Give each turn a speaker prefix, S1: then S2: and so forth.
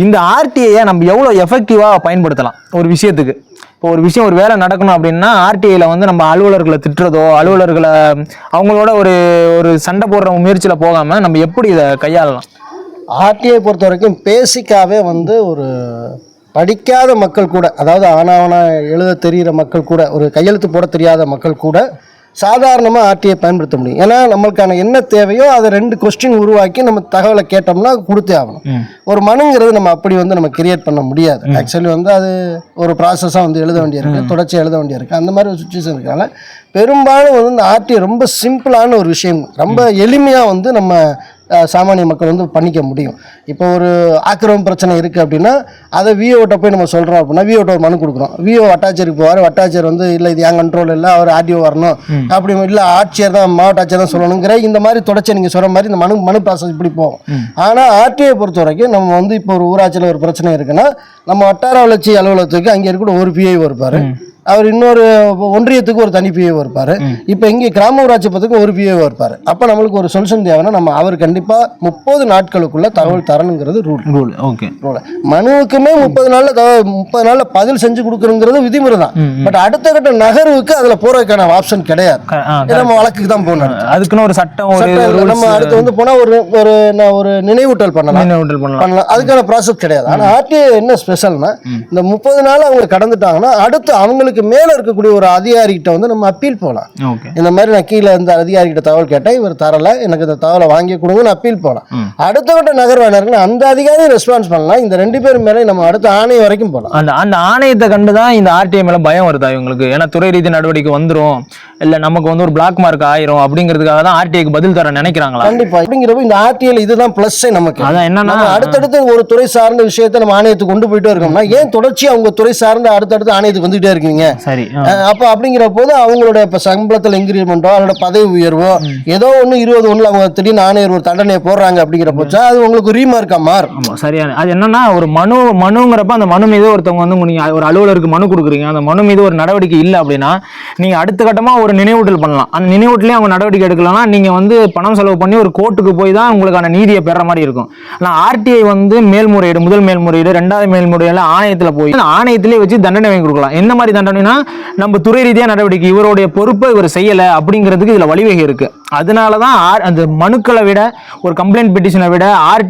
S1: இந்த ஆர்டிஐயை நம்ம எவ்வளோ எஃபெக்டிவாக பயன்படுத்தலாம் ஒரு விஷயத்துக்கு? இப்போ ஒரு விஷயம், ஒரு வேலை நடக்கணும் அப்படின்னா ஆர்டிஐல வந்து நம்ம அலுவலர்களை திட்டுறதோ, அலுவலர்களை அவங்களோட ஒரு ஒரு சண்டை போடுற முயற்சியில் போகாமல் நம்ம எப்படி இதை கையாளலாம்?
S2: ஆர்டிஐ பொறுத்த வரைக்கும் பேசிக்காகவே வந்து ஒரு படிக்காத மக்கள் கூட, அதாவது ஆனாவனா எழுத தெரிகிற மக்கள் கூட, ஒரு கையெழுத்து போட தெரியாத மக்கள் கூட சாதாரணமாக ஆர்டிஐ பயன்படுத்த முடியும். ஏன்னா நம்மளுக்கான என்ன தேவையோ அதை 2 கொஸ்டின் உருவாக்கி நம்ம தகவலை கேட்டோம்னா கொடுத்தே ஆகணும். ஒரு மனுங்கிறது நம்ம அப்படி வந்து நம்ம கிரியேட் பண்ண முடியாது. ஆக்சுவலி வந்து அது ஒரு ப்ராசஸாக வந்து எழுத வேண்டியிருக்கு, தொடர்ச்சியாக எழுத வேண்டியிருக்கு. அந்த மாதிரி ஒரு சுச்சுவேஷன் இருக்கிறனால பெரும்பாலும் வந்து இந்த ஆர்டிஐ ரொம்ப சிம்பிளான ஒரு விஷயம், ரொம்ப எளிமையாக வந்து நம்ம சாமானிய மக்கள் வந்து பண்ணிக்க முடியும். இப்போ ஒரு ஆக்கிரமிப்பு பிரச்சனை இருக்குது அப்படின்னா அதை விஓட்ட போய் நம்ம சொல்கிறோம் அப்படின்னா விஓட்ட ஒரு மனு கொடுக்குறோம். விஓ வட்டாட்சியருக்கு போவார். வட்டாட்சியர் வந்து இல்லை இது என் கண்ட்ரோல் இல்லை, அவர் ஆர்டிஓ வரணும், அப்படி இல்லை ஆட்சியர் தான், மாவட்ட ஆட்சியர் தான் சொல்லணுங்கிற இந்த மாதிரி தொடர்ச்சி நீங்கள் சொல்கிற மாதிரி இந்த மனு ப்ராசஸ் இப்படி போகும். ஆனால் ஆர்டிஐ பொறுத்த வரைக்கும் நம்ம வந்து இப்போ ஒரு ஊராட்சியில் ஒரு பிரச்சனை இருக்குன்னா நம்ம வட்டார வளர்ச்சி அலுவலகத்துக்கு அங்கே இருக்கிற ஒரு பிஐஓ இருப்பார், அவர் இன்னொரு ஒன்றியத்துக்கு ஒரு தனி பிஏஓ இருப்பார், இப்போ இங்கே கிராம ஊராட்சி பத்துக்கு ஒரு பிஏஓ இருப்பார். அப்போ நம்மளுக்கு ஒரு சொல்யூஷன் தேவைன்னா நம்ம அவர் கண்டிப்பாக 30 நாட்களுக்குள்ள தகவல் தரணுங்கிறது ரூல். ஓகே, மனுவுக்குமே 30 நாளில் பதில் செஞ்சு கொடுக்குறங்கிறது விதிமுறை தான். பட் அடுத்த கட்ட நகர்வுக்கு அதில் போறதுக்கான ஆப்ஷன் கிடையாது. நம்ம வழக்குக்கு தான் போகணும், அதுக்குன்னு ஒரு சட்டம். நம்ம அடுத்து வந்து போனால் ஒரு நினைவூட்டல் பண்ணலாம், அதுக்கான ப்ராசஸ் கிடையாது. ஆனால் ஆர்டிஐ என்ன ஸ்பெஷல்னா இந்த 30 நாள் அவங்க கடந்துட்டாங்கன்னா அடுத்து அவங்களுக்கு மேல இருக்கக்கூடிய ஒரு அதிகாரிகிட்ட வந்து நம்ம அப்பீல் போகலாம். இந்த மாதிரி நான் கீழே இந்த அதிகாரிகிட்ட தகவல் கேட்டேன், இவர் தரல, எனக்கு இந்த தகவலை வாங்கி கொடுங்கன்னு அப்பீல் போகலாம். அடுத்த கட்ட நகர்வாளர்கள் அந்த அதிகாரி ரெஸ்பான்ஸ் பண்ணலாம். இந்த 2 பேரும் மேலே நம்ம அடுத்த ஆணையம் வரைக்கும் போகலாம்.
S1: அந்த ஆணையத்தை கண்டுதான் இந்த ஆர்டிஐ மேல பயம் வருதா இவங்களுக்கு? ஏன்னா துறை ரீதி நடவடிக்கை வந்துரும், இல்ல நமக்கு வந்து ஒரு பிளாக் மார்க் ஆயிரும் அப்படிங்கிறதுக்காக தான் ஆர்டிஐக்கு பதில் தர நினைக்கிறாங்களா?
S2: கண்டிப்பா. அப்படிங்கிறப்ப இந்த ஆர்டிஐல இதுதான் பிளஸ் நமக்கு.
S1: அதான் என்னன்னா
S2: அடுத்தடுத்து ஒரு துறை சார்ந்த விஷயத்தை நம்ம ஆணையத்துக்கு கொண்டு போயிட்டே இருக்கோம்னா ஏன் தொடர்ச்சியா அவங்க துறை சார்ந்த அடுத்தடுத்து ஆணையத்துக்கு வந்துகிட்டே இருக்கீங்க?
S1: சரி.
S2: அப்ப அப்படிங்கிற போது அவங்களோட இப்ப சம்பளத்தில் இன்கிரிமெண்டோ அவங்களோட பதவி உயர்வோ ஏதோ 21 அவங்க திடீர்னு ஆணையர் ஒரு தண்டனையை போடுறாங்க அப்படிங்கிற போச்சா அது உங்களுக்கு ரீமார்க்கா மாறும்.
S1: சரியான. அது என்னன்னா ஒரு மனுங்கிறப்ப அந்த மனு மீது ஒருத்தவங்க வந்து நீங்க ஒரு அலுவலருக்கு மனு கொடுக்குறீங்க, அந்த மனு மீது ஒரு நடவடிக்கை இல்லை அப்படின்னா நீங்க அடுத்த கட்டமா ஒரு நினைவூட்டல் பண்ணலாம். அந்த நினைவூட்டலே அவங்க நடவடிக்கை எடுக்கலன்னா நீங்க வந்து பணம் செலவு பண்ணி ஒரு கோர்ட்டுக்கு போய் தான் உங்களுக்கான நீதியை பெற மாதிரி இருக்கும். ஆனால் ஆர்டிஐ வந்து மேல்முறையீடு, முதல் மேல்முறையீடு, 2வது மேல்முறையீடு ஆணையத்தில் போய் ஆணையத்திலே வச்சு தண்டனை வாங்கி கொடுக்கலாம். என்ன மாதிரி தண்டனைனா நம்ம துறை ரீதியா நடவடிக்கை, இவருடைய பொறுப்பை இவர் செய்யலை அப்படிங்கிறதுக்கு இதுல வழிவகை இருக்கு. அதனாலதான் அந்த மனுக்களை விட ஒரு கம்ப்ளைண்ட் பெட்டிஷனை விட ஆர்டி